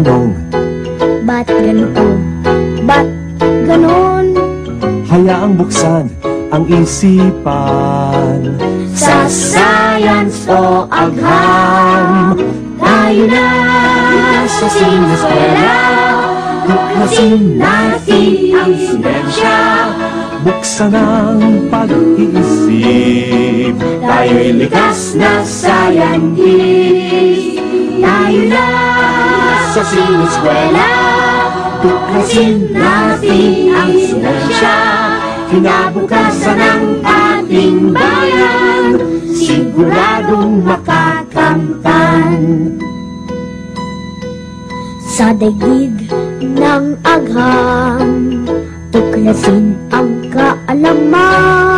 tanong, ba't ganito? Ba't ganon? hayaang buksan ang isipan. Sa science o agham, tayo na sa siniskwela. Tuklasin natin ang siyensya, Buksan ang pag-iisip. tayo'y likas na scientist. Tayo na sa siniskwela, tuklasin natin ang siyensya. Kinabukasan ng ating bayan, siguradong makakamtan. Sa daigdig ng agham, tuklasin ang kaalaman.